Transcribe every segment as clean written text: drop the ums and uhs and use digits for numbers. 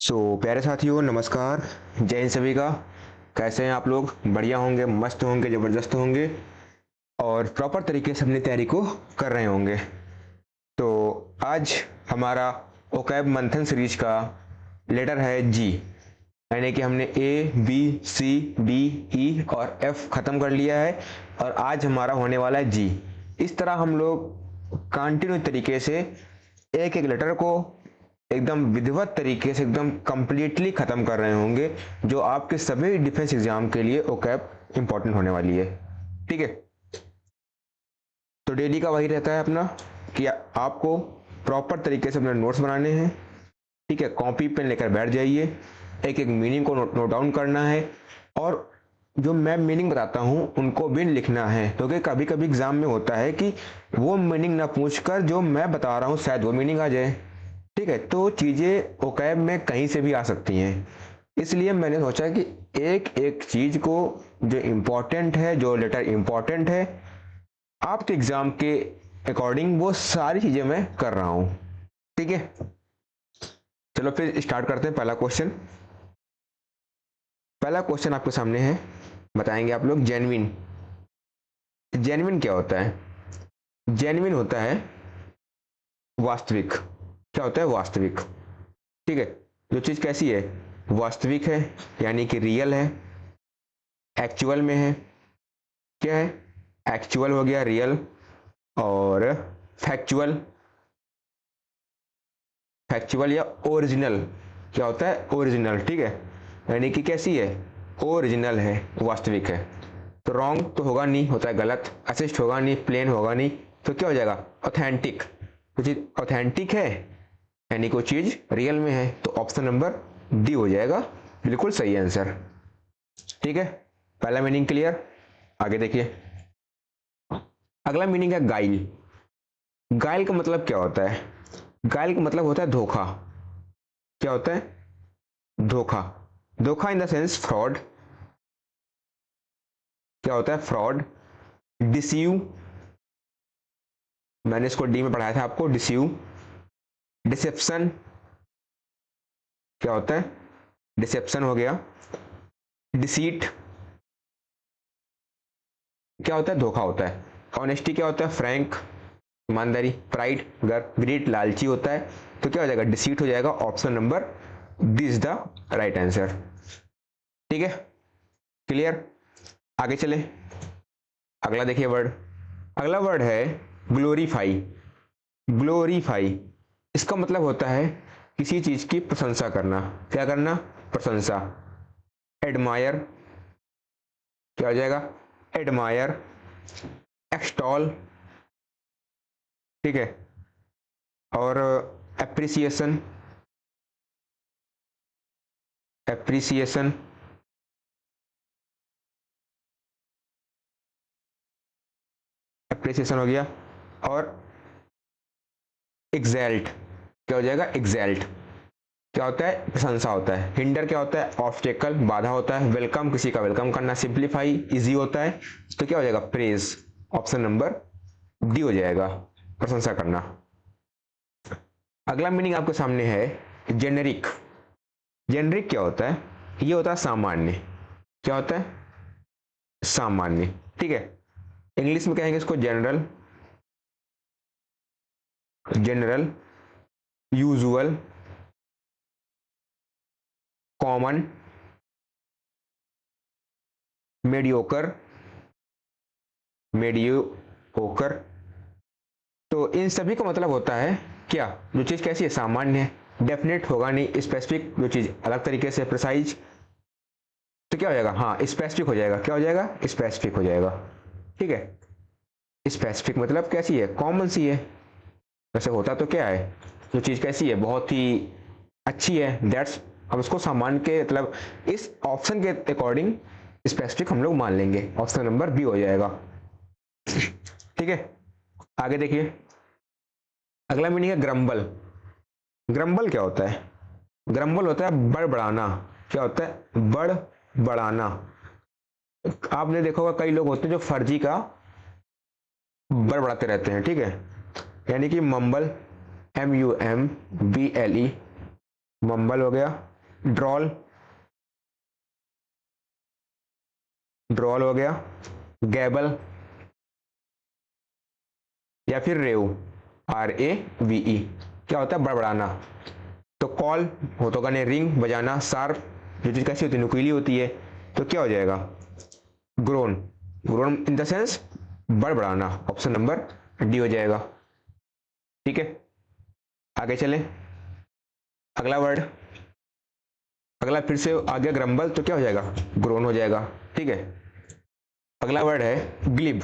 प्यारे साथियों नमस्कार। जय हिंद सभी का। कैसे हैं आप लोग? बढ़िया होंगे, मस्त होंगे, ज़बरदस्त होंगे और प्रॉपर तरीके से अपनी तैयारी को कर रहे होंगे। तो आज हमारा ओकैब मंथन सीरीज का लेटर है जी, यानी कि हमने A B C D E और एफ ख़त्म कर लिया है और आज हमारा होने वाला है जी। इस तरह हम लोग कंटिन्यू तरीके से एक एक लेटर को एकदम विधिवत तरीके से एकदम कंप्लीटली खत्म कर रहे होंगे, जो आपके सभी डिफेंस एग्जाम के लिए ओकैब इंपॉर्टेंट होने वाली है। ठीक है, तो डेली का वही रहता है अपना कि आपको प्रॉपर तरीके से अपने नोट्स बनाने हैं। ठीक है, कॉपी पेन लेकर बैठ जाइए, एक एक मीनिंग को नोट डाउन करना है और जो मैं मीनिंग बताता हूँ उनको भी लिखना है, क्योंकि कभी कभी एग्जाम में होता है कि वो मीनिंग ना पूछकर जो मैं बता रहा हूँ शायद वो मीनिंग आ जाए। ठीक है, तो चीज़ें ओकैब में कहीं से भी आ सकती हैं, इसलिए मैंने सोचा कि एक एक चीज़ को जो इम्पोर्टेंट है, जो लेटर इम्पोर्टेंट है आपके एग्ज़ाम के अकॉर्डिंग, वो सारी चीज़ें मैं कर रहा हूँ। ठीक है, चलो फिर स्टार्ट करते हैं। पहला क्वेश्चन आपके सामने है, बताएंगे आप लोग। जेन्युइन, जेन्युइन क्या होता है? जेन्युइन होता है वास्तविक। क्या होता है? वास्तविक। ठीक है, जो चीज़ कैसी है? वास्तविक है, यानी कि रियल है, एक्चुअल में है। क्या है? एक्चुअल हो गया, रियल। और फैक्चुअल, फैक्चुअल या ओरिजिनल। क्या होता है? ओरिजिनल। ठीक है, यानी कि कैसी है? ओरिजिनल है, वास्तविक है। तो रॉन्ग तो होगा नहीं, होता है गलत। असिस्ट होगा नहीं, प्लेन होगा नहीं, तो क्या हो जाएगा? ऑथेंटिक। तो चीज़ ऑथेंटिक है यानी कोई चीज़ रियल में है, तो ऑप्शन नंबर डी हो जाएगा बिल्कुल सही आंसर। ठीक है, पहला मीनिंग क्लियर। आगे देखिए, अगला मीनिंग है गाइल। गाइल का मतलब क्या होता है? गाइल का मतलब होता है धोखा। क्या होता है? धोखा। धोखा इन द सेंस फ्रॉड। क्या होता है? फ्रॉड। डिसीव, मैंने इसको डी में पढ़ाया था आपको, डिसीव। डिसेप्शन, क्या होता है? डिसेप्शन हो गया। डिसीट, क्या होता है? धोखा होता है। ऑनेस्टी क्या होता है? फ्रैंक, ईमानदारी। प्राइड, गर्व। ग्रीड, लालची होता है, तो क्या हो जाएगा? डिसीट हो जाएगा। Option number D is the right answer. ठीक है, क्लियर। आगे चले, अगला देखिए वर्ड। अगला वर्ड है ग्लोरीफाई। ग्लोरीफाई, इसका मतलब होता है किसी चीज की प्रशंसा करना। क्या करना? प्रशंसा। एडमायर, क्या हो जाएगा? एडमायर। एक्सटॉल, ठीक है। और एप्रिसिएशन, एप्रिसिएशन। एप्रिसिएशन हो गया। और एग्जैल्ट, क्या हो जाएगा? एग्जैल्ट, क्या होता है? प्रशंसा होता है। हिंडर क्या होता है? ऑब्स्टेकल, बाधा होता है। वेलकम, किसी का वेलकम करना। सिंप्लीफाई, इजी होता है, तो क्या हो जाएगा? प्रेज। ऑप्शन नंबर डी हो जाएगा, प्रशंसा करना। अगला मीनिंग आपके सामने है जेनेरिक। जेनेरिक क्या होता है? ये होता है सामान्य। क्या होता है? सामान्य। ठीक है, इंग्लिश में कहेंगे इसको general. General, usual, common, mediocre, mediocre. तो इन सभी का मतलब होता है क्या? जो चीज़ कैसी है? सामान्य है, डेफिनेट होगा नहीं, स्पेसिफिक जो चीज़ अलग तरीके से, प्रिसाइज, तो क्या हो जाएगा? हाँ, स्पेसिफिक हो जाएगा। क्या हो जाएगा? स्पेसिफिक हो जाएगा। ठीक है, स्पेसिफिक मतलब कैसी है? कॉमन सी है। वैसे होता तो क्या है? जो चीज़ कैसी है? बहुत ही अच्छी है, दैट्स, अब उसको सामान्य के मतलब इस ऑप्शन के अकॉर्डिंग स्पेसिफिक हम लोग मान लेंगे। ऑप्शन नंबर बी हो जाएगा। ठीक है, आगे देखिए, अगला मीनिंग है ग्रम्बल। ग्रम्बल क्या होता है? ग्रम्बल होता है बड़बड़ाना। क्या होता है? बड़बड़ाना। आपने देखा होगा कई लोग होते हैं जो फर्जी का बड़बड़ाते रहते हैं। ठीक है, यानी कि मम्बल, MUMBLE, मम्बल हो गया। ड्रॉल, ड्रॉल हो गया, गैबल या फिर रेव, RAVE, क्या होता है बड़बड़ाना। तो कॉल हो तो गाने रिंग बजाना, शार्प जो चीज कैसी होती है नुकीली होती है, तो क्या हो जाएगा grown, grown in the sense बड़बड़ाना, ऑप्शन नंबर डी हो जाएगा। ठीक है, आगे चलें, अगला वर्ड, अगला फिर से आ गया ग्रम्बल, तो क्या हो जाएगा ग्रोन हो जाएगा। ठीक है, अगला वर्ड है ग्लिब।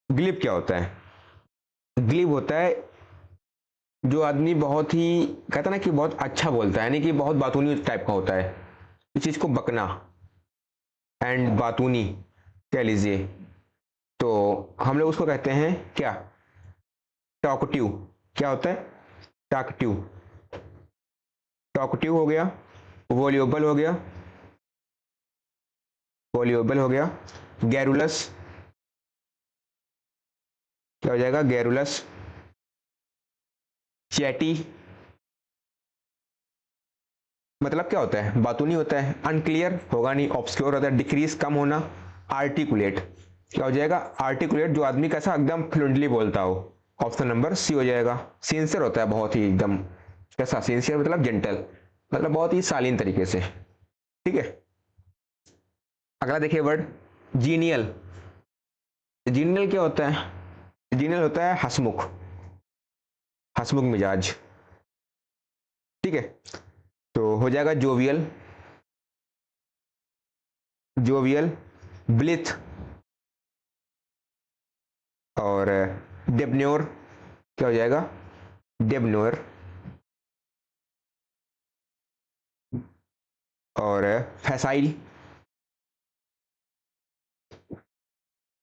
ग्लिब क्या होता है? ग्लिब होता है जो आदमी बहुत ही कहता ना कि बहुत अच्छा बोलता है, यानी कि बहुत बातूनी टाइप का होता है, इस चीज को बकना एंड बातूनी कह लीजिए, तो हम लोग उसको कहते हैं क्या टॉकटिव। क्या होता है टॉकटिव, टॉकटिव हो गया, वॉल्यूबल हो गया, वॉल्यूबल हो गया, गैरुलस, क्या हो जाएगा गैरुलस, चैटी, मतलब क्या होता है बातूनी होता है, अनक्लियर होगा नहीं, ऑब्सक्योर होता है, डिक्रीज कम होना, आर्टिकुलेट, क्या हो जाएगा आर्टिकुलेट जो आदमी कैसा एकदम फ्लुएंटली बोलता हो, ऑप्शन नंबर सी हो जाएगा। सिंसियर होता है बहुत ही एकदम कैसा, सिंसियर मतलब जेंटल, मतलब बहुत ही शालीन तरीके से। ठीक है, अगला देखिए वर्ड जीनियल। जीनियल क्या होता है? जीनियल होता है हंसमुख, हंसमुख मिजाज। ठीक है, तो हो जाएगा जोवियल, जोवियल, ब्लिथ और डेबन्योर, क्या हो जाएगा डेबन्योर, और फैसाइल।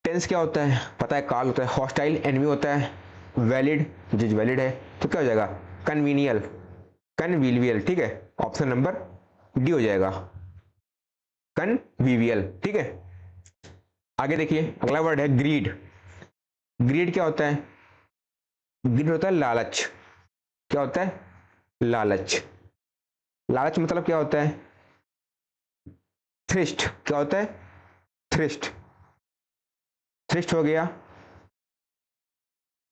टेंस क्या होता है पता है, काल होता है, हॉस्टाइल एनिमी होता है, वैलिड जिज वैलिड है, तो क्या हो जाएगा कन्वीनियल, कन्वीवियल। ठीक है, ऑप्शन नंबर डी हो जाएगा कन्वीवियल। ठीक है, आगे देखिए अगला वर्ड है ग्रीड। ग्रीड क्या होता है? ग्रीड होता है लालच। क्या होता है लालच, लालच मतलब क्या होता है थ्रिस्ट, क्या होता है थ्रिस्ट, थ्रिस्ट हो गया,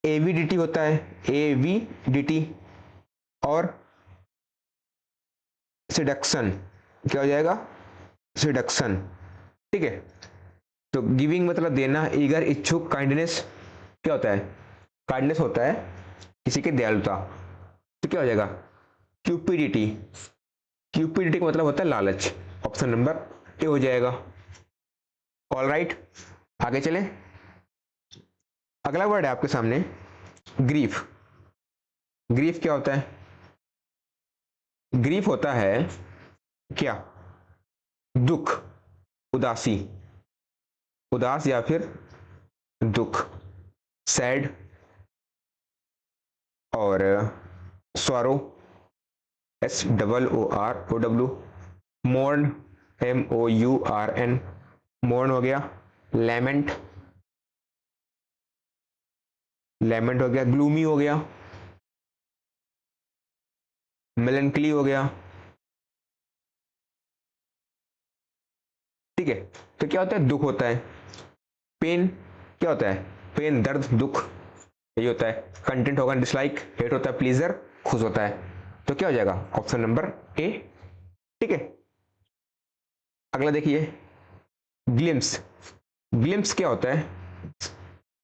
एवीडीटी होता है, एवीडीटी, और सिडक्शन, क्या हो जाएगा सिडक्शन। ठीक है, तो गिविंग मतलब देना, ईगर इच्छुक, काइंडनेस क्या होता है काइंडनेस होता है किसी की दयालुता, तो क्या हो जाएगा क्यूपिडिटी, क्यूपिडिटी का मतलब होता है लालच, ऑप्शन नंबर ए हो जाएगा। ऑल राइट, आगे चलें, अगला वर्ड है आपके सामने ग्रीफ। ग्रीफ क्या होता है? ग्रीफ होता है क्या दुख, उदासी, उदास या फिर दुख, सैड और सॉरो, SOOROW, मोर्न, MOURN, मोर्न हो गया, लेमेंट, लेमेंट हो गया, ग्लूमी हो गया, मेलनकली हो गया। ठीक है, तो क्या होता है दुख होता है, पेन क्या होता है पेन दर्द दुख, यही होता है, कंटेंट होगा डिसलाइक, हेट होता है प्लीजर, खुश होता है, तो क्या हो जाएगा ऑप्शन नंबर ए। ठीक है, अगला देखिए ग्लिम्स। ग्लिम्स क्या होता है?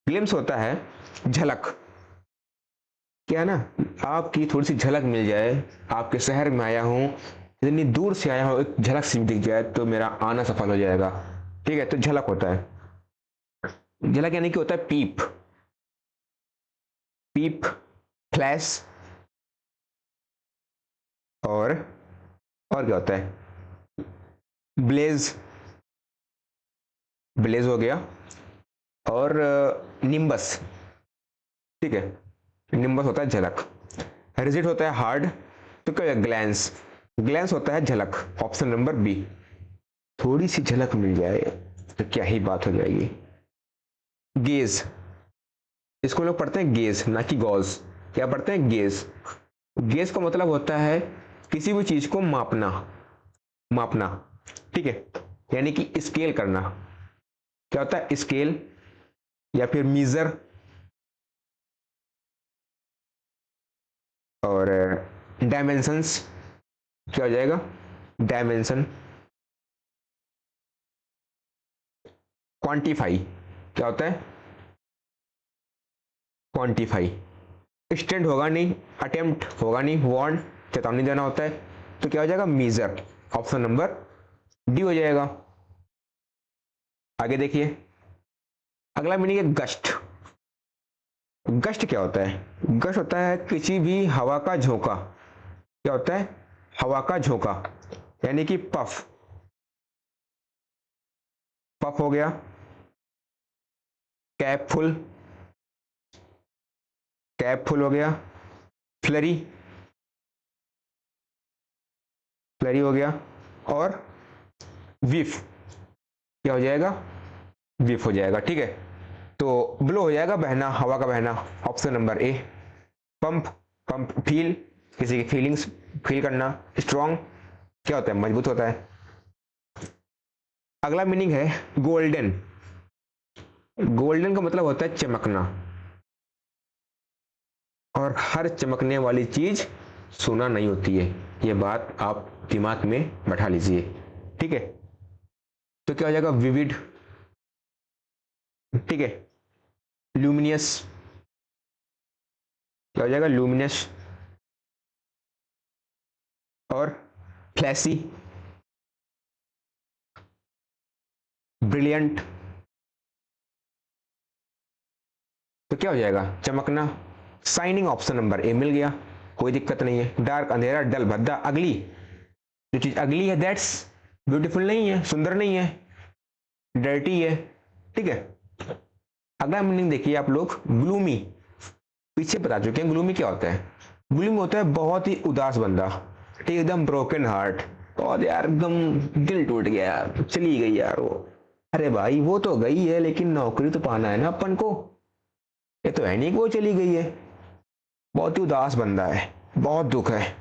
ग्लिम्स होता है झलक, क्या है ना आपकी थोड़ी सी झलक मिल जाए, आपके शहर में आया हूं, इतनी दूर से आया हूं, एक झलक सी दिख जाए तो मेरा आना सफल हो जाएगा। ठीक है, तो झलक होता है, झलक यानी कि होता है पीप, पीप, फ्लैश, और क्या होता है ब्लेज, ब्लेज हो गया, और निम्बस। ठीक है, निम्बस होता है झलक, रिजिड होता है हार्ड, तो क्या है ग्लैंस, ग्लैंस होता है झलक, ऑप्शन नंबर बी। थोड़ी सी झलक मिल जाए तो क्या ही बात हो जाएगी। गेज, इसको लोग पढ़ते हैं गेज ना कि गॉज, क्या पढ़ते हैं गेज। गेज का मतलब होता है किसी भी चीज को मापना, मापना, ठीक है, यानी कि स्केल करना। क्या होता है? स्केल या फिर मीजर। और डायमेंशंस, क्या हो जाएगा? डायमेंशन। क्वांटिफाई, क्या होता है? क्वांटिफाई। स्टैंड होगा नहीं, अटेम्प्ट होगा नहीं, वार्न चेतावनी देना होता है, तो क्या हो जाएगा? मीजर। ऑप्शन नंबर डी हो जाएगा। आगे देखिए, अगला मीनिंग है गस्ट। गस्ट क्या होता है? गस्ट होता है किसी भी हवा का झोंका। क्या होता है? हवा का झोंका, यानी कि पफ। पफ हो गया, कैप फुल, कैप फुल हो गया, फ्लरी, फ्लरी हो गया, और विफ, क्या हो जाएगा? विफ हो जाएगा, ठीक है। तो ब्लो हो जाएगा बहना, हवा का बहना, option number A. Pump, pump feel, किसी की फीलिंग्स फील करना। स्ट्रॉन्ग, क्या होता है? मजबूत होता है। अगला मीनिंग है गोल्डन। गोल्डन का मतलब होता है चमकना, और हर चमकने वाली चीज सोना नहीं होती है, ये बात आप दिमाग में बैठा लीजिए, ठीक है। तो क्या हो जाएगा? विविड, ठीक है। ल्यूमिनियस, क्या हो जाएगा? ल्यूमिनस। और फ्लैशी, ब्रिलियंट, तो क्या हो जाएगा? चमकना। शाइनिंग, ऑप्शन नंबर ए मिल गया, कोई दिक्कत नहीं है। डार्क, अंधेरा, डल, भद्दा, अगली। जो चीज अगली है दैट्स ब्यूटीफुल नहीं है, सुंदर नहीं है, डर्टी है, ठीक है। अगला मीनिंग देखिए आप लोग, ग्लूमी। पीछे बता चुके हैं ग्लूमी क्या होता है। ग्लूमी होता है बहुत ही उदास बंदा, ठीक, एकदम ब्रोकन हार्ट, और यार एकदम दिल टूट गया यार, चली गई यार वो। अरे भाई वो तो गई है, लेकिन नौकरी तो पाना है ना अपन को, ये तो है नहीं कि वो चली गई है। बहुत ही उदास बंदा है, बहुत दुख है।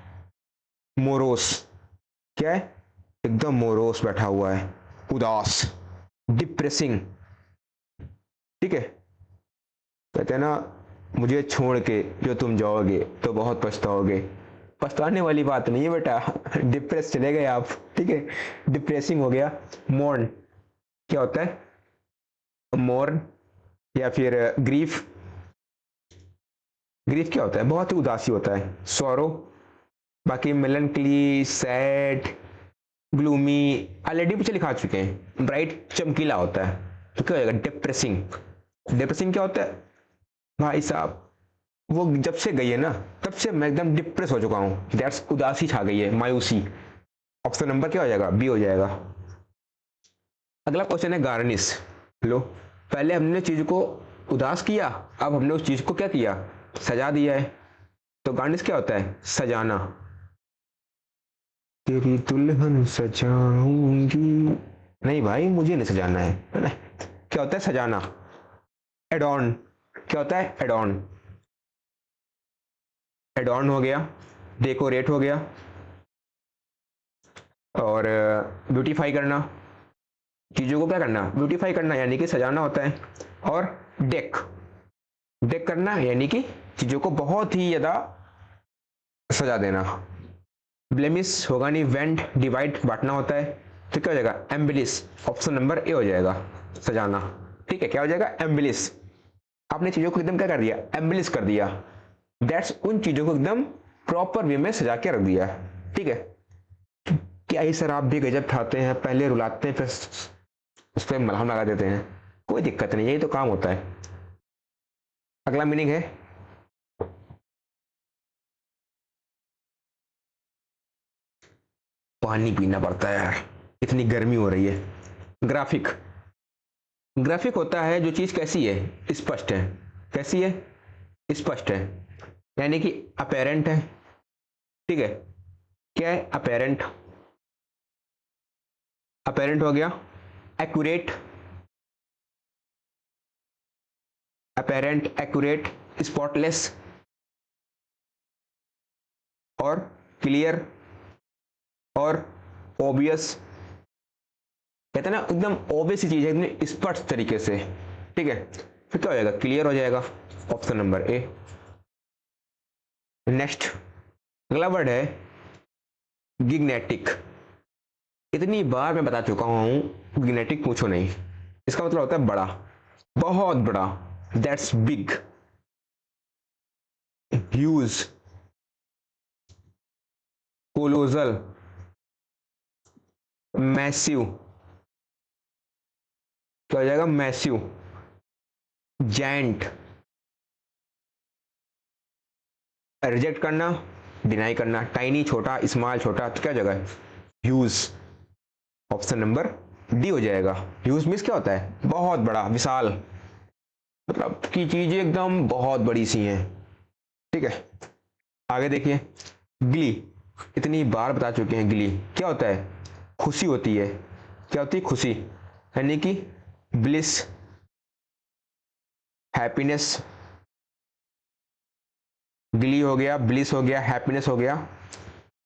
मोरोस, क्या है? एकदम मोरोस बैठा हुआ है, उदास। डिप्रेसिंग, ठीक है। कहते हैं ना, मुझे छोड़ के जो तुम जाओगे तो बहुत पछताओगे। पछताने वाली बात नहीं है बेटा, डिप्रेस चले गए आप, ठीक है। डिप्रेसिंग हो गया। मोर्न, क्या होता है? मोर्न या फिर ग्रीफ। ग्रीफ क्या होता है? बहुत ही उदासी होता है। सॉरो। बाकी मेलनकली, सैड, ग्लूमी ऑलरेडी पीछे लिखा चुके हैं। ब्राइट, चमकीला होता है। तो क्या हो जाएगा? डिप्रेसिंग। डिप्रेसिंग क्या होता है? भाई साहब वो जब से गई है ना, तब से मैं एकदम डिप्रेस हो चुका हूं, दैट्स उदासी छा गई है, मायूसी। ऑप्शन नंबर क्या हो जाएगा? बी हो जाएगा। अगला क्वेश्चन है गार्निश। लो, पहले हमने चीज को उदास किया, अब हमने उस चीज को क्या किया? सजा दिया है। तो गार्निश क्या होता है? सजाना। तेरी दुल्हन सजाऊंगी, नहीं भाई मुझे नहीं सजाना है ना? क्या होता है? सजाना। एडॉन, क्या होता है? एडॉन। एडॉन हो गया, डेकोरेट हो गया, और ब्यूटीफाई करना, चीजों को क्या करना? ब्यूटीफाई करना, यानी कि सजाना होता है। और डेक, डेक करना यानी कि चीजों को बहुत ही ज्यादा सजा देना। ब्लेमिस होगा नहीं, वेंट, डिवाइड, बांटना होता है। तो क्या हो जाएगा? एम्बिलिस, ऑप्शन नंबर ए हो जाएगा, सजाना, ठीक है। क्या हो जाएगा? एम्बिलिस। आपने चीजों को एकदम क्या कर दिया? एम्बिलिस कर दिया, दैट्स उन चीजों को एकदम प्रॉपर वे में सजा के रख दिया, ठीक है। क्या ही सर, आप भी गजब खाते हैं, पहले रुलाते हैं फिर उस पर मलहम लगा देते हैं। कोई दिक्कत नहीं, यही तो काम होता है। अगला मीनिंग है पानी पीना पड़ता है यार, इतनी गर्मी हो रही है। ग्राफिक। ग्राफिक होता है जो चीज कैसी है? स्पष्ट है। कैसी है? स्पष्ट है, यानी कि अपेरेंट है, ठीक है। क्या है? अपेरेंट। अपेरेंट हो गया। एक्यूरेट, अपेरेंट, एक्यूरेट, स्पॉटलेस, और क्लियर, और ऑब्वियस, कहते हैं ना एकदम ऑब्वियस चीज है, एकदम स्पष्ट तरीके से, ठीक है। फिर क्या हो जाएगा, क्लियर हो जाएगा, ऑप्शन नंबर ए। नेक्स्ट अगला वर्ड है गिग्नेटिक। इतनी बार मैं बता चुका हूं, गिग्नेटिक पूछो नहीं। इसका मतलब होता है बड़ा, बहुत बड़ा, that's big, huge, colossal, massive, क्या हो जाएगा, मैसिव, जायंट, रिजेक्ट करना, डिनाई करना, टाइनी छोटा, स्मॉल छोटा, तो क्या जगह है, ह्यूज, ऑप्शन नंबर डी हो जाएगा। ह्यूज मीन्स क्या होता है, बहुत बड़ा, विशाल, मतलब की चीजें एकदम बहुत बड़ी सी हैं, ठीक है। आगे देखिए, गिली, इतनी बार बता चुके हैं, गिली क्या होता है, खुशी होती है, क्या होती है, खुशी, यानी कि ब्लिस, हैप्पीनेस, गिली हो गया, ब्लिस हो गया, हैप्पीनेस हो गया,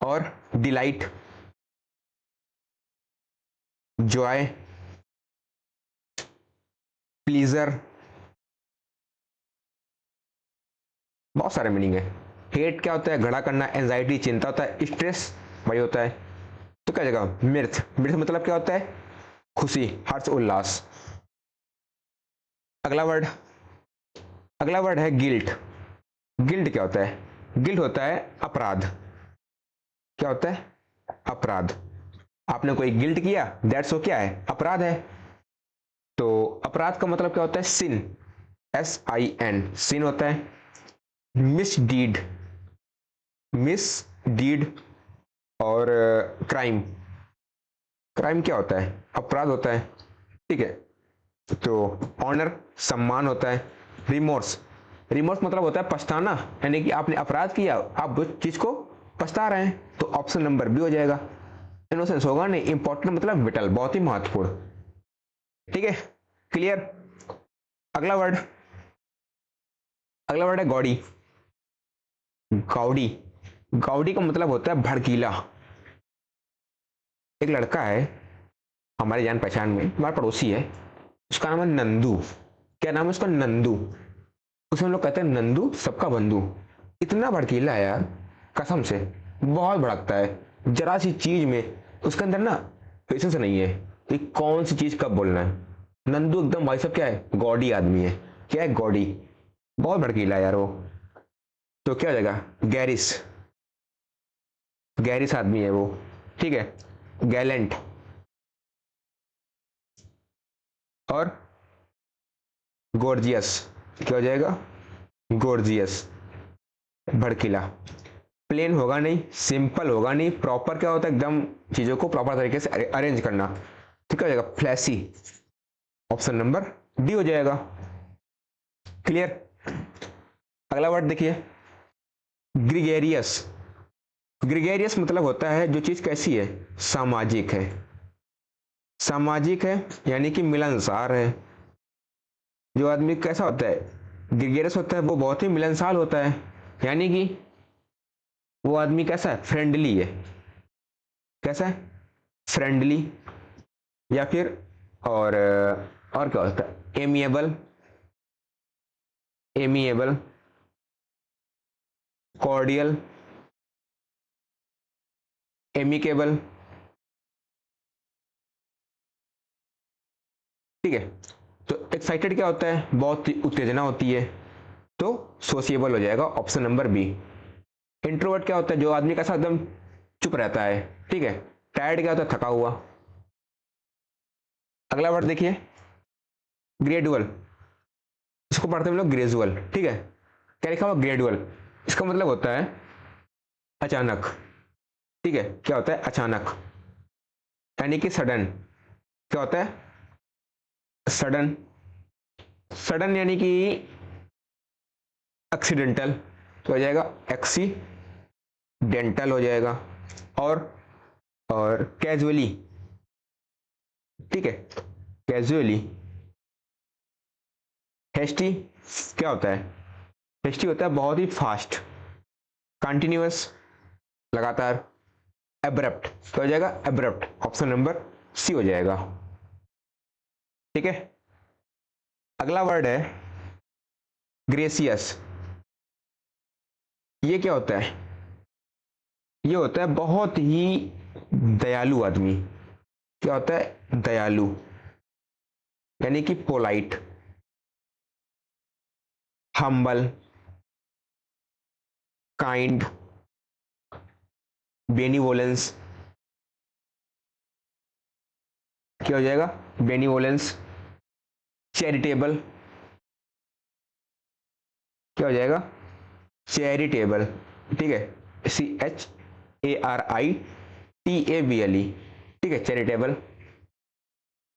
और डिलाइट, जॉय, प्लीजर, बहुत सारे मीनिंग है। हेट क्या होता है, घड़ा करना, एंजाइटी चिंता होता है, स्ट्रेस वही होता है। तो क्या जगह, मिर्थ, मिर्थ मतलब क्या होता है, खुशी, हर्ष, उल्लास। अगला वर्ड, अगला वर्ड है गिल्ट। गिल्ट क्या होता है, गिल्ट होता है अपराध, क्या होता है, अपराध। आपने कोई गिल्ट किया, दैट्स वो क्या है, अपराध है। तो अपराध का मतलब क्या होता है, सिन, SIN, सिन होता है। मिसडीड, मिसडीड, और क्राइम, क्राइम क्या होता है, अपराध होता है, ठीक है। तो ऑनर, सम्मान होता है। रिमोर्स, रिमोर्स मतलब होता है पछताना, यानी कि आपने अपराध किया, आप उस चीज को पछता रहे हैं, तो ऑप्शन नंबर बी हो जाएगा। इनोसेंस होगा नहीं, इंपॉर्टेंट मतलब विटल, बहुत ही महत्वपूर्ण, ठीक है, क्लियर। अगला वर्ड, अगला वर्ड है गॉडी। गाउडी, गाउडी का मतलब होता है भड़कीला। एक लड़का है हमारे जान पहचान में, हमारा पड़ोसी है, उसका नाम है नंदू। क्या नाम है उसका, नंदू। उसे हम लोग कहते हैं नंदू सबका बंधु। इतना भड़कीला है यार, कसम से, बहुत भड़कता है, जरा सी चीज में उसके अंदर ना पेशेंस नहीं है कि कौन सी चीज कब बोलना है। नंदू एकदम भाई साहब क्या है, गॉडी आदमी है, क्या है, गॉडी, बहुत भड़कीला है यार वो। तो क्या हो जाएगा, गैरिस, गैरिस आदमी है वो, ठीक है। गैलेंट, और गोर्जियस, क्या हो जाएगा, गोर्जियस, भड़कीला। प्लेन होगा नहीं, सिंपल होगा नहीं, प्रॉपर क्या होता है, एकदम चीजों को प्रॉपर तरीके से अरेंज करना, ठीक हो जाएगा, फ्लैसी, ऑप्शन नंबर डी हो जाएगा, क्लियर। अगला वर्ड देखिए, ग्रिगेरियस। ग्रिगेरियस मतलब होता है जो चीज कैसी है, सामाजिक है, सामाजिक है, यानी कि मिलनसार है। जो आदमी कैसा होता है, ग्रिगेरियस होता है, वो बहुत ही मिलनसार होता है, यानी कि वो आदमी कैसा है, फ्रेंडली है, कैसा है, फ्रेंडली, या फिर और क्या होता है, एमिएबल, एमिएबल, कॉर्डियल, एमिकेबल, ठीक है। तो एक्साइटेड क्या होता है, बहुत उत्तेजना होती है, तो सोशिएबल हो जाएगा, ऑप्शन नंबर बी। इंट्रोवर्ट क्या होता है, जो आदमी कैसा एकदम चुप रहता है, ठीक है। टायर्ड क्या होता है, थका हुआ। अगला वर्ड देखिए, ग्रेजुअल, इसको पढ़ते हैं हम लोग ग्रेजुअल, ठीक है। क्या लिखा हुआ, ग्रेजुअल, इसका मतलब होता है अचानक, ठीक है। क्या होता है, अचानक, यानी कि सडन, क्या होता है, सडन, सडन यानी कि एक्सीडेंटल, तो हो जाएगा एक्सीडेंटल हो जाएगा, और कैजुअली, ठीक है, कैजुअली। हेस्टी क्या होता है, हेस्टी होता है बहुत ही फास्ट, कंटिन्यूअस, लगातार, एब्रप्ट, क्या हो जाएगा? एब्रप्ट, ऑप्शन नंबर सी हो जाएगा। ठीक है, अगला वर्ड है ग्रेसियस। ये क्या होता है? ये होता है बहुत ही दयालु आदमी। क्या होता है? दयालु, यानी कि पोलाइट, हम्बल, काइंड, बेनिवोलेंस। क्या हो जाएगा? बेनिवोलेंस, चैरिटेबल, क्या हो जाएगा? चैरिटेबल। ठीक है, CHARITABLE, ठीक है, चैरिटेबल।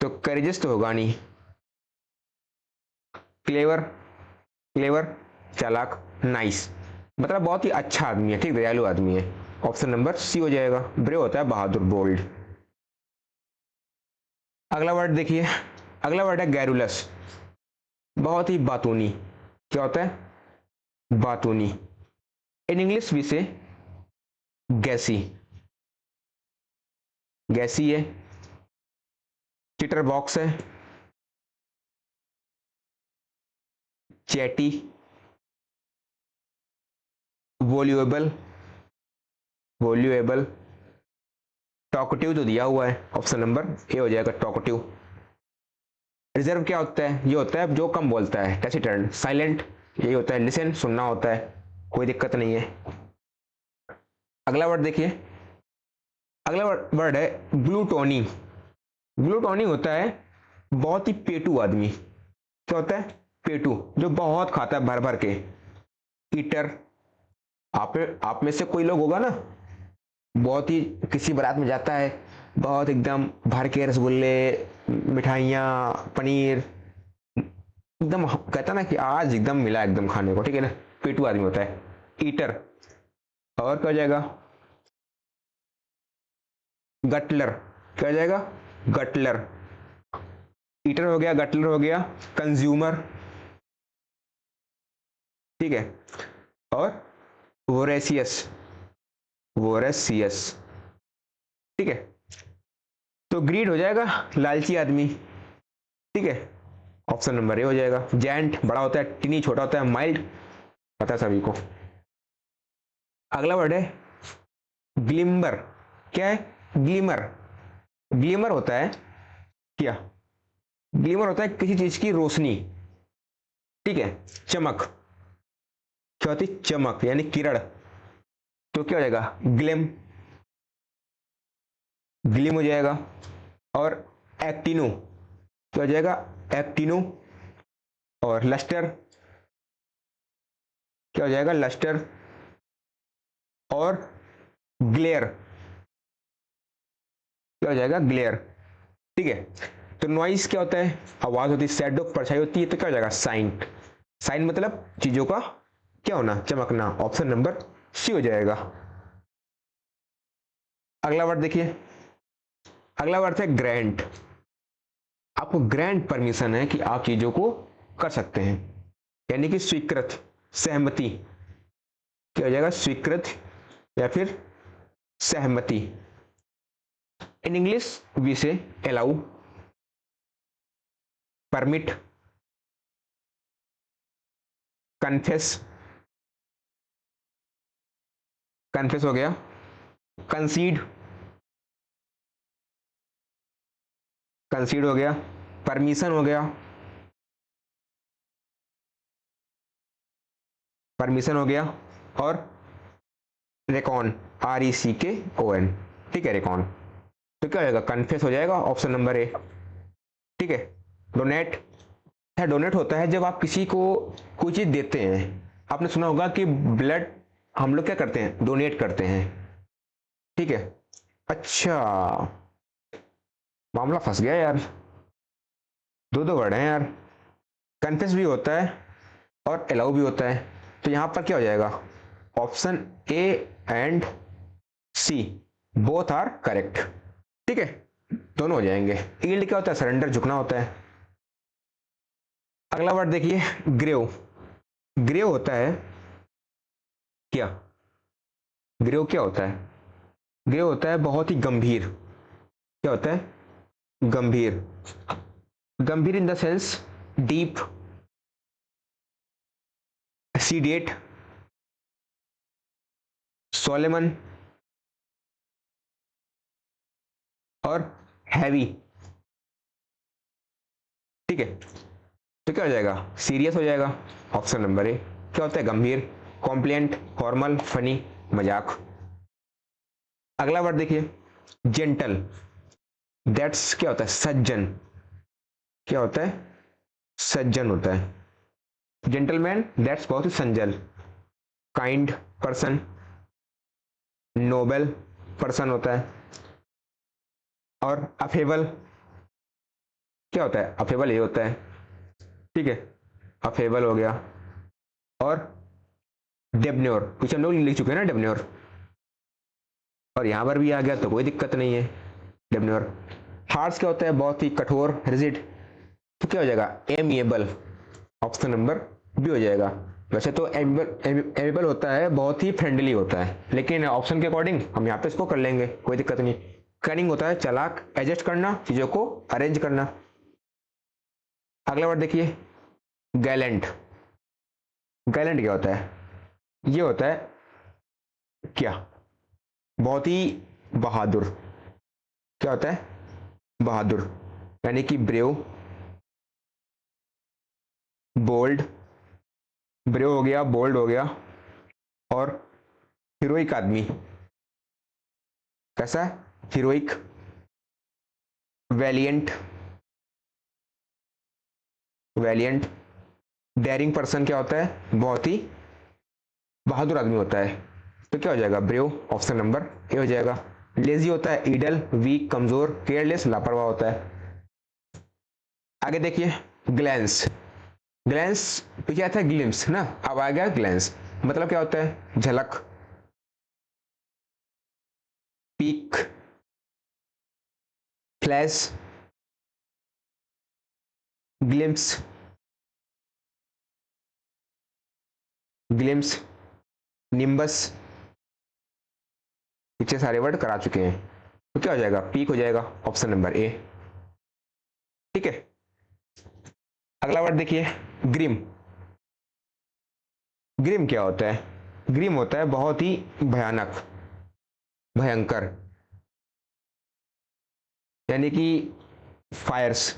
तो करेजियस तो होगा नहीं। क्लेवर, क्लेवर, चालाक, नाइस, मतलब बहुत ही अच्छा आदमी है, ठीक, दयालु आदमी है, ऑप्शन नंबर सी हो जाएगा। ब्रेव होता है बहादुर, बोल्ड। अगला वर्ड देखिए, अगला वर्ड है गैरुलस, बहुत ही बातूनी। क्या होता है? बातूनी। इन इंग्लिश वी से गैसी, गैसी है, चिटर बॉक्स है, चैटी, वोल्यूएबल, वोल्यूएबल, टॉकटिव तो दिया हुआ है, ऑप्शन नंबर ए हो जाएगा, टॉकटिव। रिजर्व क्या होता है? ये होता है जो कम बोलता है, टैसिटर्न, साइलेंट, यही होता है लिसन, सुनना होता है, कोई दिक्कत नहीं है। अगला वर्ड देखिए, अगला वर्ड है ग्लूटोनी। ग्लूटोनी होता है बहुत ही पेटू आदमी। क्या होता है? पेटू, जो बहुत खाता है भर भर के, ईटर। आप में से कोई लोग होगा ना, बहुत ही किसी बारात में जाता है, बहुत एकदम भर के रसगुल्ले, मिठाइयाँ, पनीर, एकदम कहता ना कि आज एकदम मिला एकदम खाने को, ठीक है ना, पेटू आदमी होता है, ईटर। और क्या हो जाएगा? गटलर, क्या हो जाएगा? गटलर। ईटर हो गया, गटलर हो गया, कंज्यूमर, ठीक है, और वोरेसियस, वोरेसियस, ठीक है। तो ग्रीड हो जाएगा लालची आदमी, ठीक है, ऑप्शन नंबर ए हो जाएगा। जैंट बड़ा होता है, टिनी छोटा होता है, माइल्ड, पता है सभी को। अगला वर्ड है ग्लिमर। क्या है? ग्लिमर। ग्लिमर होता है क्या? ग्लिमर होता है किसी चीज की रोशनी, ठीक है, चमक। क्या होती? चमक, यानी किरण। तो क्या हो जाएगा? ग्लिम, ग्लिम हो जाएगा। और एक्टिनो, क्या हो जाएगा? एक्टिनो। और लस्टर, क्या हो जाएगा? लस्टर। और ग्लेयर, क्या हो जाएगा? ग्लेयर, ठीक है। तो नॉइस क्या होता है? आवाज होती है, शैडो परछाई होती है, तो क्या हो जाएगा? साइन। साइन मतलब चीजों का क्या होना? चमकना, ऑप्शन नंबर सी हो जाएगा। अगला वर्ड देखिए, अगला वर्ड है ग्रांट। आपको ग्रांट परमिशन है कि आप चीजों को कर सकते हैं, यानी कि स्वीकृत, सहमति। क्या हो जाएगा? स्वीकृत या फिर सहमति। इन इंग्लिश वी से अलाउ, परमिट, कन्फेस, कन्फेस हो गया, कंसीड, कंसीड हो गया, परमिशन हो गया, परमिशन हो गया, और रेकॉन, RECKON, ठीक है, रेकॉन। तो क्या हो जाएगा? कन्फेस हो जाएगा, ऑप्शन नंबर ए, ठीक है। डोनेट है, डोनेट होता है जब आप किसी को कोई चीज देते हैं। आपने सुना होगा कि ब्लड हम लोग क्या करते हैं? डोनेट करते हैं, ठीक है। अच्छा, मामला फंस गया यार, दो दो वर्ड हैं यार। कन्फेस भी होता है और अलाउ भी होता है, तो यहां पर क्या हो जाएगा? Option A and C both are correct, ठीक है, दोनों हो जाएंगे। ईल्ड क्या होता है? सरेंडर, झुकना होता है। अगला वर्ड देखिए, ग्रेव। ग्रेव होता है क्या? ग्रेव क्या होता है? ग्रे होता है बहुत ही गंभीर। क्या होता है? गंभीर। गंभीर इन द सेंस डीप, सीडिएट, सोलेमन और हैवी। ठीक है, तो क्या हो जाएगा? सीरियस हो जाएगा। Option number A. क्या होता है? गंभीर, कॉम्प्लेंट, फॉर्मल, फनी, मजाक। अगला वर्ड देखिए, जेंटल। दैट्स क्या होता है? सज्जन। क्या होता है? सज्जन होता है। जेंटलमैन दैट्स बहुत ही संजल। काइंड पर्सन, नोबल पर्सन होता है। और अफेबल, क्या होता है? अफेबल ये होता है। ठीक है, अफेबल हो गया। और डेबन्योर, कुछ हम लोग लिख चुके हैं ना डेबन्योर, और यहां पर भी आ गया तो कोई दिक्कत नहीं है। डेबन्योर। हार्श क्या होता है? बहुत ही कठोर, रिजिड। तो क्या हो जाएगा? एमिएबल। ऑप्शन नंबर बी हो जाएगा। वैसे तो एमिएबल होता है बहुत ही फ्रेंडली होता है, लेकिन ऑप्शन के अकॉर्डिंग हम यहाँ पे इसको कर लेंगे, कोई दिक्कत नहीं। कनिंग होता है चालाक, एडजस्ट करना, चीजों को अरेंज करना। अगला वर्ड देखिए, गैलेंट। गैलेंट क्या होता है? ये होता है क्या? बहुत ही बहादुर। क्या होता है? बहादुर, यानी कि ब्रेव, बोल्ड। ब्रेव हो गया, बोल्ड हो गया, और हीरोइक आदमी। कैसा? Heroic, valiant. Valiant. Daring person क्या होता है? बहुत ही बहादुर आदमी होता है। तो क्या हो जाएगा? ब्रेव। ऑप्शन नंबर ए हो जाएगा। लेजी होता है ईडल, वीक, कमजोर, केयरलेस, लापरवाह होता है। आगे देखिए, ग्लैंस। ग्लैंस पीछे आता है ग्लिम्स ना, अब आ गया ग्लैंस। मतलब क्या होता है? झलक, peak, flash, glimpse. Glimpse, nimbus. पीछे सारे वर्ड करा चुके हैं, तो क्या हो जाएगा? पीक हो जाएगा। Option number A. ठीक है, अगला वर्ड देखिए, ग्रिम। ग्रिम क्या होता है? ग्रिम होता है बहुत ही भयानक, भयंकर, यानी कि फायर्स।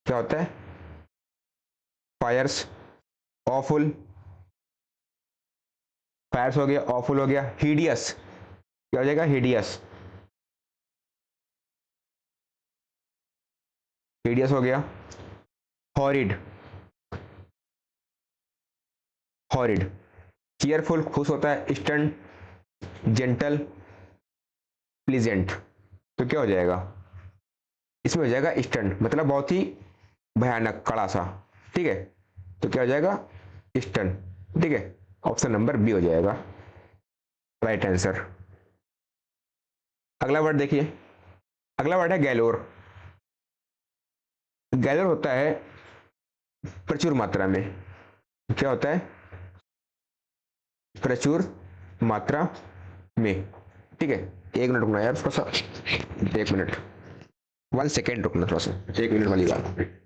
क्या होता है? Fyers, awful. फायर्स हो गया, ऑफुल हो गया, हिडियस। क्या हो जाएगा? हिडियस। हिडियस हो गया। हॉरिड। हॉरिड, चीयरफुल, खुश होता है, स्टन, जेंटल, प्लीजेंट। तो क्या हो जाएगा? इसमें हो जाएगा स्टन, मतलब बहुत ही भयानक, कड़ा सा। ठीक है, तो क्या हो जाएगा? स्टन। ठीक है, ऑप्शन नंबर बी हो जाएगा राइट आंसर। अगला वर्ड देखिए, अगला वर्ड है गैलोर। गैलोर होता है प्रचुर मात्रा में। क्या होता है? प्रचुर मात्रा में। ठीक है, एक मिनट रुकना यार थोड़ा सा, एक मिनट, 1 सेकेंड रुकना थोड़ा सा, 1 मिनट वाली बात।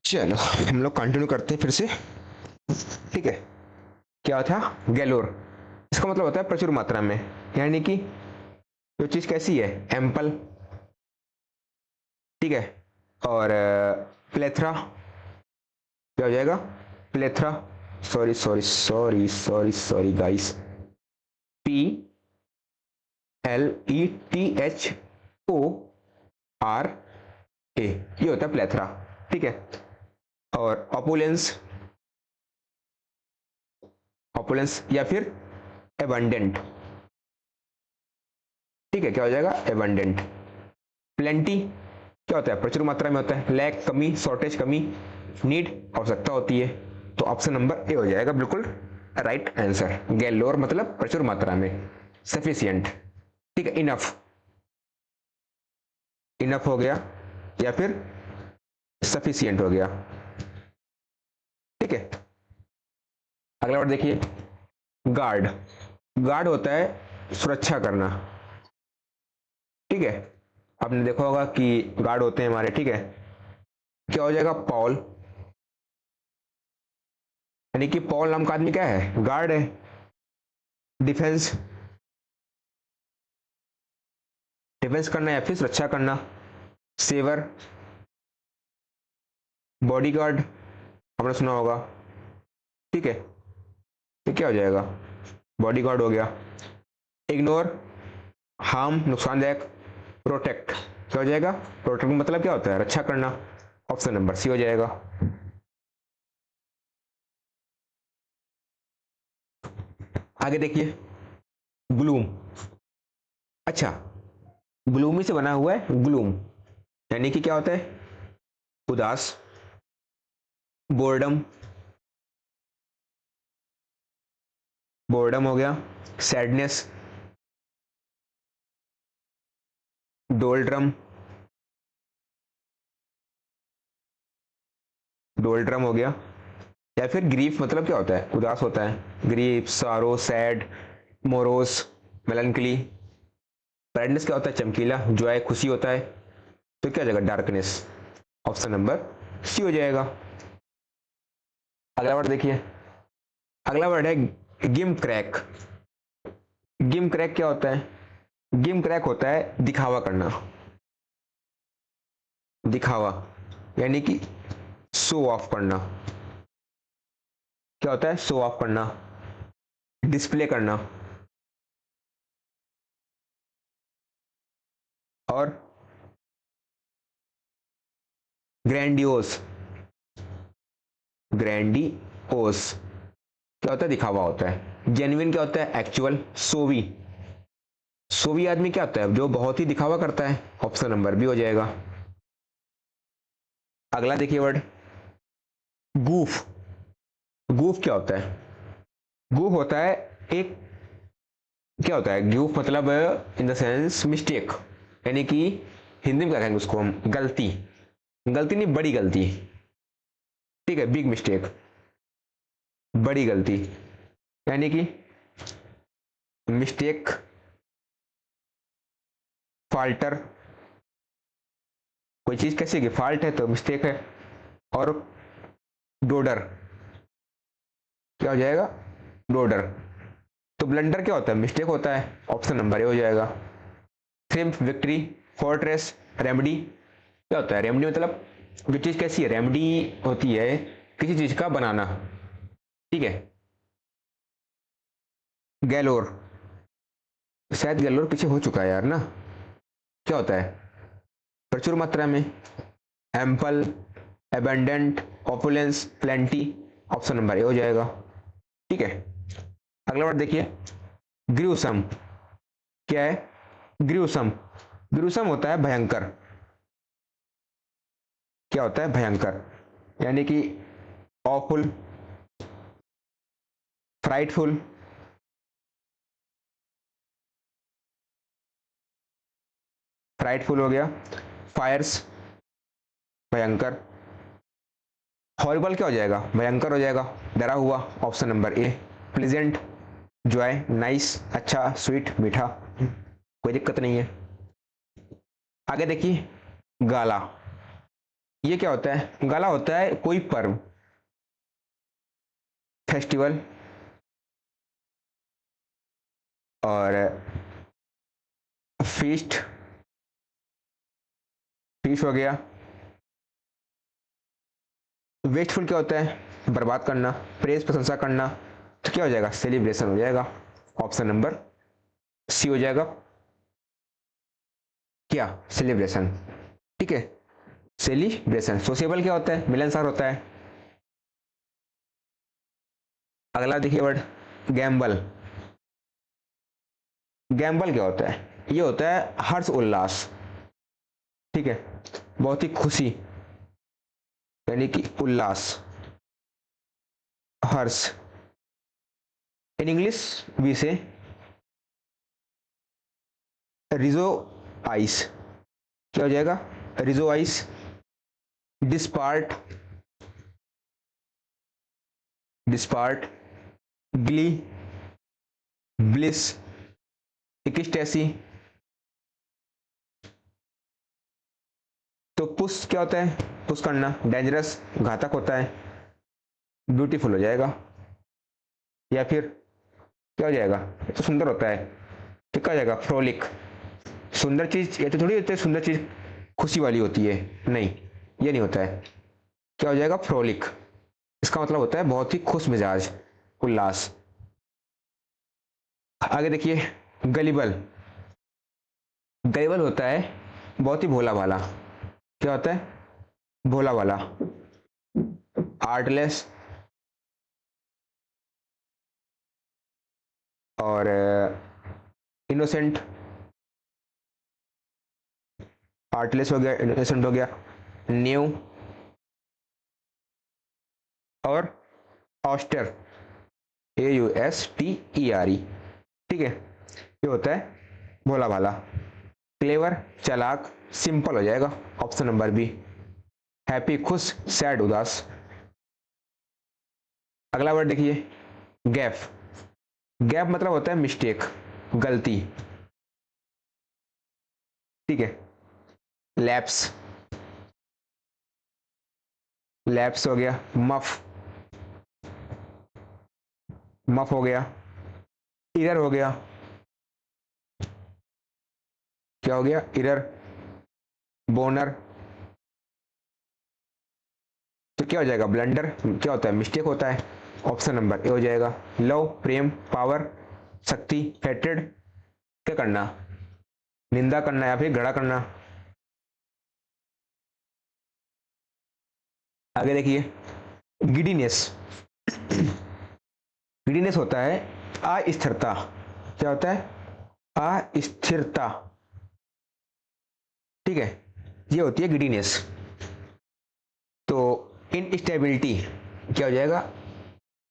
चलो हम लोग कंटिन्यू करते हैं फिर से। ठीक है, क्या था? गैलोर। इसका मतलब होता है प्रचुर मात्रा में, यानी कि जो चीज कैसी है? एम्पल। ठीक है, और प्लेथरा। क्या हो जाएगा? Plethora. Sorry sorry sorry sorry sorry guys, P L E T H O R A, ये होता है प्लेथरा। ठीक है, और ऑपुलेंस। ऑपुलेंस या फिर एबंडेंट। ठीक है, क्या हो जाएगा? एबंडेंट। प्लेंटी क्या होता है? प्रचुर मात्रा में होता है। लैक, कमी, शॉर्टेज, कमी। नीड, आवश्यकता होती है। तो ऑप्शन नंबर ए हो जाएगा बिल्कुल राइट आंसर। गैलोर मतलब प्रचुर मात्रा में, सफिशियंट। ठीक है, इनफ। इनफ हो गया, या फिर सफिशिएंट हो गया। ठीक है, अगला वर्ड देखिए, गार्ड। गार्ड होता है सुरक्षा करना। ठीक है, आपने देखा होगा कि गार्ड होते हैं हमारे। ठीक है, क्या हो जाएगा, पॉल। यानी कि पॉल नाम का आदमी क्या है, गार्ड है। डिफेंस, डिफेंस करना या फिर सुरक्षा करना। सेवर, बॉडीगार्ड आपने सुना होगा। ठीक है, ये क्या हो जाएगा, बॉडीगार्ड हो गया। इग्नोर, हार्म, नुकसानदायक। प्रोटेक्ट, क्या हो जाएगा, प्रोटेक्ट मतलब क्या होता है, रक्षा करना। ऑप्शन नंबर सी हो जाएगा। आगे देखिए, ग्लूम। अच्छा, ग्लूमी से बना हुआ है ग्लूम, यानी कि क्या होता है, उदास। बोर्डम, बोर्डम हो गया। सैडनेस, डोल्ड्रम, डोल्ड्रम हो गया। या फिर ग्रीफ मतलब क्या होता है, उदास होता है। ग्रीफ, सारो, सैड, मोरोस, मेलनकली। ब्राइटनेस क्या होता है, चमकीला। जॉय, खुशी होता है। तो क्या हो जाएगा, डार्कनेस। ऑप्शन नंबर सी हो जाएगा। अगला वर्ड देखिए, अगला वर्ड है गिम क्रैक। गिम क्रैक क्या होता है, गिम क्रैक होता है दिखावा करना। दिखावा यानी कि शो ऑफ करना। क्या होता है, शो ऑफ करना, डिस्प्ले करना। और ग्रैंडियोस, ग्रैंडियोस क्या होता है, दिखावा होता है। जेन्युइन क्या होता है, एक्चुअल। सोवी, सोवी आदमी क्या होता है, जो बहुत ही दिखावा करता है। ऑप्शन नंबर बी हो जाएगा। अगला देखिए वर्ड, गूफ। गूफ क्या होता है, गूफ होता है एक, क्या होता है गूफ मतलब, इन द सेंस मिस्टेक। यानी कि हिंदी में क्या कहेंगे उसको हम, गलती। गलती नहीं, बड़ी गलती। ठीक है, बिग मिस्टेक, बड़ी गलती। यानी कि मिस्टेक, फाल्टर। कोई चीज कैसी है, फॉल्ट है तो मिस्टेक है। और डोडर, क्या हो जाएगा, डोडर। तो ब्लंडर क्या होता है, मिस्टेक होता है। ऑप्शन नंबर ए हो जाएगा। थ्रिम्फ, विक्ट्री, फोर्ट्रेस, रेमेडी। क्या होता है, रेमेडी मतलब जो चीज कैसी है, रेमेडी होती है किसी चीज का बनाना। ठीक है, गैलोर, शायद गैलोर पीछे हो चुका है यार ना। क्या होता है, प्रचुर मात्रा में। Ample, abandoned, opulence, plenty. Option number A हो जाएगा। ठीक है, अगला वर्ड देखिए, ग्रूसम। क्या है, ग्रूसम। ग्रूसम होता है भयंकर। क्या होता है, भयंकर। यानी कि ऑफुल, फ्राइटफुल, फ्राइटफुल हो गया। फायर्स, भयंकर। हॉरिबल क्या हो जाएगा, भयंकर हो जाएगा, डरा हुआ। Option number A. Pleasant, Joy, nice, अच्छा, स्वीट, मीठा। कोई दिक्कत नहीं है। आगे देखिए, गाला। ये क्या होता है, गाला होता है कोई पर्व, फेस्टिवल। और फीस्ट, फीस्ट हो गया। वेस्टफुल क्या होता है, बर्बाद करना। प्रेज, प्रशंसा करना। तो क्या हो जाएगा, सेलिब्रेशन हो जाएगा। ऑप्शन नंबर सी हो जाएगा। क्या, सेलिब्रेशन। ठीक है, सेलिब्रेशन। सोशेबल क्या होता है, मिलनसार होता है। अगला देखिए वर्ड, गैम्बल। गैम्बल क्या होता है, ये होता है हर्ष उल्लास। ठीक है, बहुत ही खुशी, यानी कि उल्लास, हर्ष। इन इंग्लिश वी से रिजो आइस। क्या हो जाएगा, रिजोआइस, डिस्पार्ट, डिस्पार्ट, ग्ली, ब्लिस, इकिस्टेसी। तो पुश क्या होता है? पुश करना, डेंजरस, घातक होता है। ब्यूटीफुल हो जाएगा, या फिर क्या हो जाएगा? ये तो सुंदर होता है, तो क्या हो जाएगा? फ्रोलिक। सुंदर चीज ये तो थोड़ी होती है सुंदर चीज खुशी वाली होती है, नहीं, ये नहीं होता है। क्या हो जाएगा? फ्रोलिक। इसका मतलब होता है बहुत ही खुश मिजाज, उल्लास। आगे देखिए, गलिबल। गलिबल होता है बहुत ही भोला भाला। क्या होता है? भोला वाला। आर्टलेस और इनोसेंट। आर्टलेस हो गया, इनोसेंट हो गया, न्यू और ऑस्टर, AUSTERE। ठीक है, ये होता है भोला भाला। क्लेवर, चालाक, सिंपल हो जाएगा, ऑप्शन नंबर बी। हैप्पी, खुश, सैड, उदास। अगला वर्ड देखिए, गैफ। गैप मतलब होता है मिस्टेक, गलती। ठीक है, लैप्स, लैप्स हो गया। मफ, मफ हो गया। इरर हो गया। क्या हो गया? इरर। बोनर, तो क्या हो जाएगा? ब्लंडर। क्या होता है? मिस्टेक होता है, ऑप्शन नंबर ए हो जाएगा। लव, प्रेम, पावर, शक्ति, हेट्रेड। क्या करना? निंदा करना या फिर घड़ा करना। आगे देखिए, गिडीनेस। गिडीनेस होता है अस्थिरता। क्या होता है? अस्थिरता। ठीक है, ये होती है गिडीनेस। तो इनस्टेबिलिटी क्या हो जाएगा?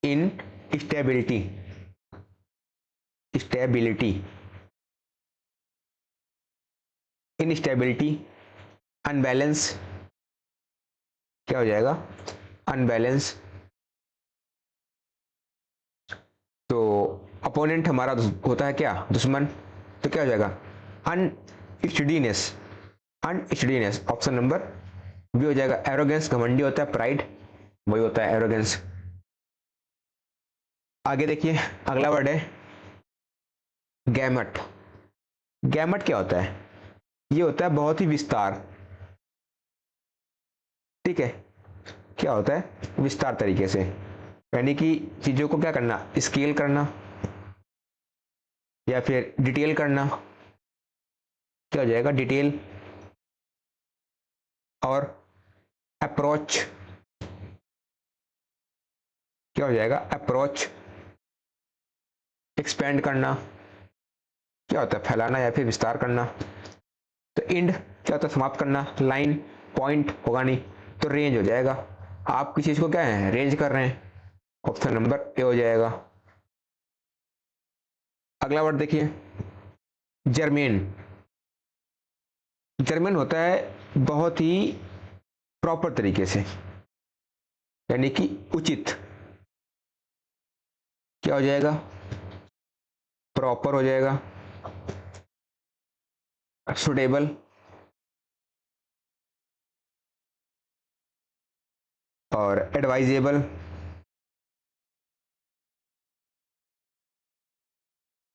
Instability, stability, instability. अनबैलेंस, क्या हो जाएगा? अनबैलेंस। तो अपोनेंट हमारा होता है क्या? दुश्मन। तो क्या हो जाएगा? अनस्टडीनेस, अनस्टडीनेस, ऑप्शन नंबर बी हो जाएगा। एरोगेंस, घमंडी होता है, प्राइड, वही होता है एरोगेंस। आगे देखिए, अगला वर्ड है गैमट। गैमट क्या होता है? ये होता है बहुत ही विस्तार। ठीक है, क्या होता है? विस्तार तरीके से, यानी कि चीजों को क्या करना? स्केल करना या फिर डिटेल करना। क्या हो जाएगा? डिटेल। और अप्रोच, क्या हो जाएगा? अप्रोच। एक्सपेंड करना, क्या होता है? फैलाना या फिर विस्तार करना। तो इंड क्या होता है? समाप्त करना। लाइन, पॉइंट होगा नहीं, तो रेंज हो जाएगा। आप किसी चीज को क्या है? रेंज कर रहे हैं, ऑप्शन नंबर ए हो जाएगा। अगला वर्ड देखिए, जर्मेन। जर्मेन होता है बहुत ही प्रॉपर तरीके से, यानी कि उचित। क्या हो जाएगा? प्रॉपर हो जाएगा। सुटेबल, और एडवाइजेबल।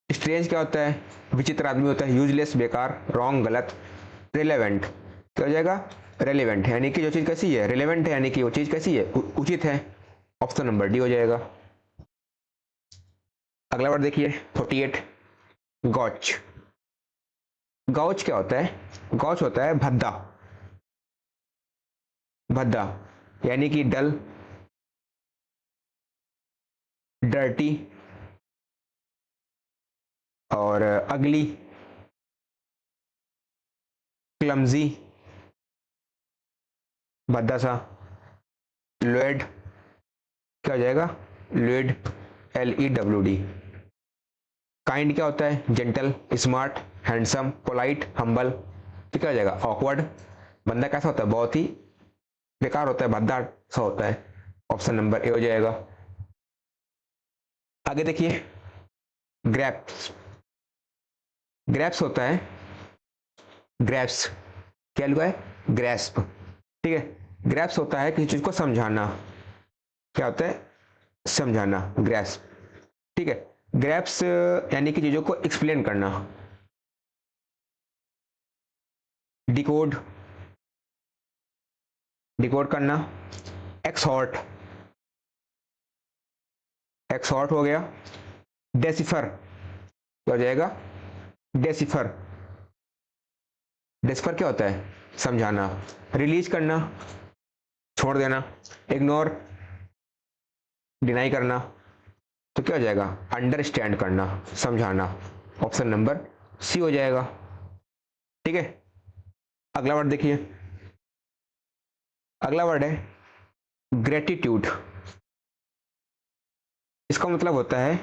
स्ट्रेंज क्या होता है? विचित्र आदमी होता है। यूजलेस, बेकार, रॉन्ग, गलत। रिलेवेंट, क्या हो जाएगा? रेलिवेंट, यानी कि जो चीज कैसी है? रिलेवेंट है, यानी कि वो चीज कैसी है? उचित है, ऑप्शन नंबर डी हो जाएगा। अगला वर्ड देखिए, 48, गॉच। गॉच क्या होता है? गॉच होता है भद्दा, भद्दा, यानी कि डल, डर्टी और अगली, क्लमजी, भद्दा सा। लुएड, क्या हो जाएगा? लुएड, LEWD। काइंड क्या होता है? Gentle, smart, handsome, polite, humble. तो क्या हो जाएगा? ऑकवर्ड, बंदा कैसा होता है, बहुत ही बेकार होता है, भद्दा सा होता है। ऑप्शन नंबर ए हो जाएगा। आगे देखिए, ग्रैप्स। ग्रैप्स होता है, ग्रैप्स क्या लिखा है, ग्रैस्प, ठीक है। ग्रैप्स होता है किसी चीज को समझाना, क्या होता है, समझाना, ग्रैस्प, ठीक है। ग्रैप्स यानी कि चीजों को एक्सप्लेन करना। डिकोड, डिकोड करना। एक्सहॉर्ट, एक्सहॉर्ट हो गया। डेसिफर क्या हो जाएगा, डेसिफर, डेसिफर क्या होता है, समझाना। रिलीज करना, छोड़ देना। इग्नोर, डिनाई करना, तो क्या हो जाएगा, अंडरस्टैंड करना, समझाना। ऑप्शन नंबर सी हो जाएगा, ठीक है। अगला वर्ड देखिए, अगला वर्ड है ग्रेटिट्यूड। इसका मतलब होता है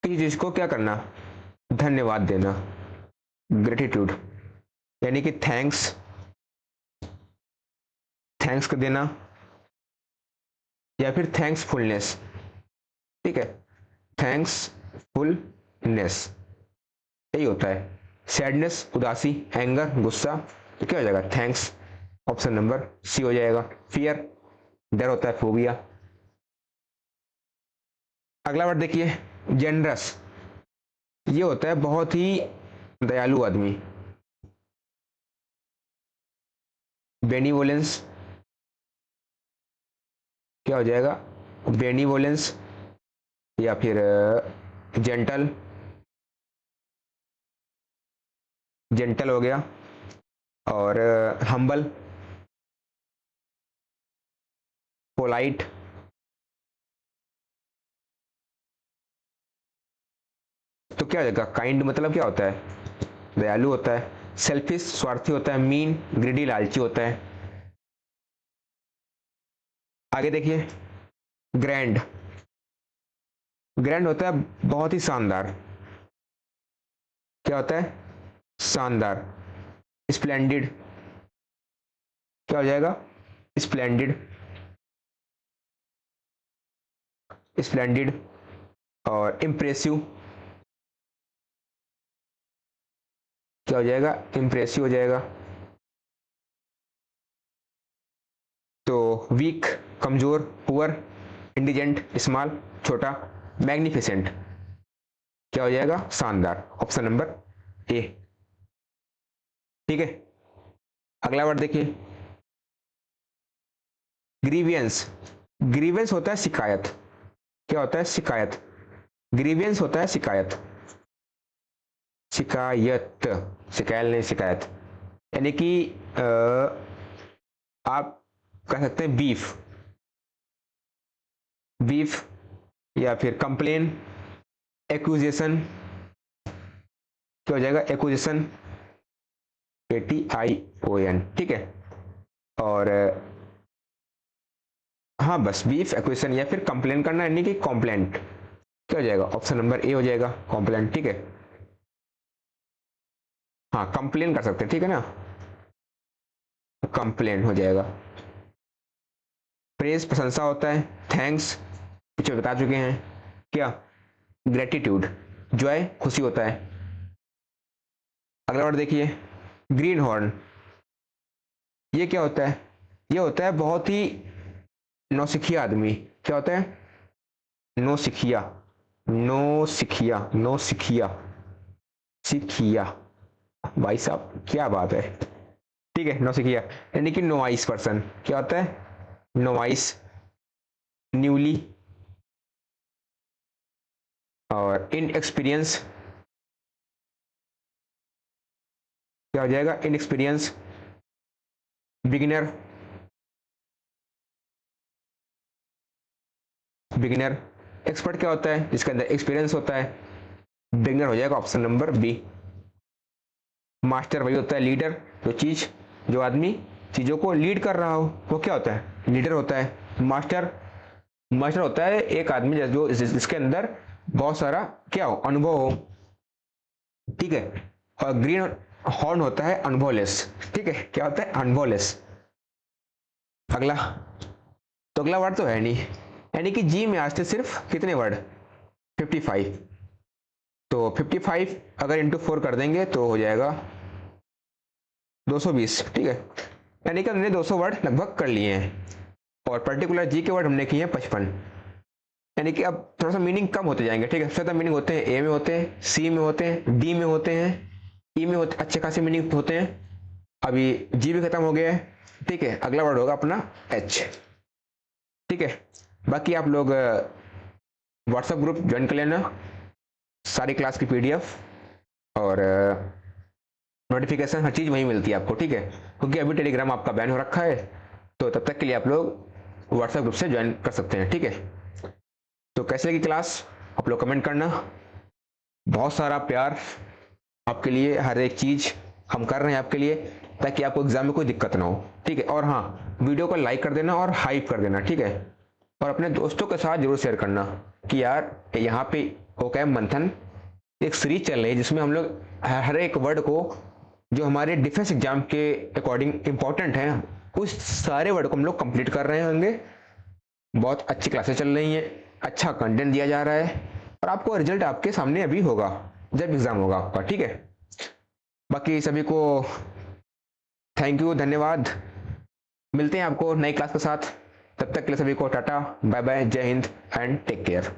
कि जिसको क्या करना, धन्यवाद देना। ग्रेटिट्यूड यानी कि थैंक्स, थैंक्स को देना, या फिर थैंक्सफुलनेस, ठीक है, थैंक्सफुलनेस यही होता है। सैडनेस, उदासी, एंगर, गुस्सा, तो क्या हो जाएगा, थैंक्स। ऑप्शन नंबर सी हो जाएगा। फियर, डर होता है, फोबिया। अगला वर्ड देखिए, जेनरस। ये होता है बहुत ही दयालु आदमी। बेनीवोलेंस क्या हो जाएगा, बेनीवोलेंस, या फिर जेंटल, जेंटल हो गया। और हम्बल, पोलाइट, तो क्या हो जाएगा, काइंड मतलब क्या होता है, दयालु होता है। सेल्फिश, स्वार्थी होता है। मीन, ग्रीडी, लालची होता है। आगे देखिए, ग्रैंड। ग्रैंड होता है बहुत ही शानदार, क्या होता है, शानदार। स्प्लेंडिड क्या हो जाएगा, स्प्लेंडिड, स्प्लेंडिड। और इम्प्रेसिव क्या हो जाएगा, इम्प्रेसिव हो जाएगा। तो वीक, कमजोर, पुअर, इंडिजेंट, स्मॉल, छोटा। मैग्निफिसेंट क्या हो जाएगा, शानदार। ऑप्शन नंबर ए, ठीक है। अगला वर्ड देखिए, ग्रीवियंस। ग्रीवियंस होता है शिकायत, क्या होता है, शिकायत। ग्रीवियंस होता है शिकायत, शिकायत, शिकायत नहीं, शिकायत। यानी कि आप कह सकते हैं बीफ, बीफ, या फिर कंप्लेन, एक्यूजेशन, क्या हो जाएगा, एक्यूजेशन, ATION, ठीक है। और हाँ बस बीफ, एक्वेशन, या फिर कंप्लेन करना यानी कि कॉम्प्लेंट, क्या हो जाएगा, ऑप्शन नंबर ए हो जाएगा, कॉम्प्लेंट, ठीक है। हाँ कंप्लेन कर सकते हैं, ठीक है ना, कंप्लेन हो जाएगा। प्रेज प्रशंसा होता है। थैंक्स पीछे बता चुके हैं। क्या, ग्रेटिट्यूड, जॉय खुशी होता है। अगला वर्ड देखिए, ग्रीन हॉर्न। ये क्या होता है, ये होता है बहुत ही नौसिखिया आदमी, क्या होता है, नौसिखिया, नौसिखिया, नौसिखिया, सिखिया, भाई साहब क्या बात है, ठीक है, नौसिखिया यानी कि नोवाइस पर्सन, क्या होता है, नोवाइस, न्यूली। और इनएक्सपीरियंस क्या हो जाएगा, इनएक्सपीरियंस, बिगिनर, बिगिनर। एक्सपर्ट क्या होता है, जिसके अंदर एक्सपीरियंस होता है। बिगिनर हो जाएगा, ऑप्शन नंबर बी। मास्टर वही होता है, लीडर, जो आदमी चीजों को लीड कर रहा हो वो क्या होता है, लीडर होता है। मास्टर, मास्टर होता है एक आदमी जो जिसके अंदर बहुत सारा क्या हो, अनुभव हो, ठीक है। और ग्रीन, हॉर्न होता है अनवोलेस, ठीक है, क्या होता है अनवोलेस। अगला, तो अगला वर्ड तो है नहीं, यानी कि जी में आज थे सिर्फ कितने वर्ड, 55। तो 55 अगर इंटू 4 कर देंगे तो हो जाएगा 220, ठीक है, यानी कि हमने 200 वर्ड लगभग कर लिए हैं, और पर्टिकुलर जी के वर्ड हमने किए हैं 55, यानी कि अब थोड़ा सा मीनिंग कम होते जाएंगे, ठीक है। सबसे ज़्यादा मीनिंग होते हैं ए में होते हैं, सी में होते हैं, डी में होते हैं, ई में होते, अच्छे खासे मीनिंग होते हैं। अभी जी भी खत्म हो गया है, ठीक है। अगला वर्ड होगा अपना एच, ठीक है। बाकी आप लोग व्हाट्सएप ग्रुप ज्वाइन कर लेना, सारी क्लास की पीडीएफ और नोटिफिकेशन हर चीज़ वहीं मिलती है आपको, ठीक है, क्योंकि अभी टेलीग्राम आपका बैन हो रखा है, तो तब तक के लिए आप लोग व्हाट्सएप ग्रुप से ज्वाइन कर सकते हैं, ठीक है। तो कैसे लगी क्लास आप लोग कमेंट करना, बहुत सारा प्यार आपके लिए, हर एक चीज़ हम कर रहे हैं आपके लिए, ताकि आपको एग्जाम में कोई दिक्कत ना हो, ठीक है। और हाँ, वीडियो को लाइक कर देना और हाइप कर देना, ठीक है, और अपने दोस्तों के साथ जरूर शेयर करना कि यार यहाँ पे ओकैम मंथन एक सीरीज चल रही है, जिसमें हम लोग हर एक वर्ड को जो हमारे डिफेंस एग्जाम के अकॉर्डिंग इंपॉर्टेंट हैं, उस सारे वर्ड को हम लोग कंप्लीट कर रहे होंगे। बहुत अच्छी क्लासेस चल रही हैं, अच्छा कंटेंट दिया जा रहा है, और आपको रिजल्ट आपके सामने अभी होगा जब एग्जाम होगा आपका, ठीक है। बाकी सभी को थैंक यू, धन्यवाद, मिलते हैं आपको नई क्लास के साथ, तब तक के लिए सभी को टाटा बाय बाय, जय हिंद एंड टेक केयर।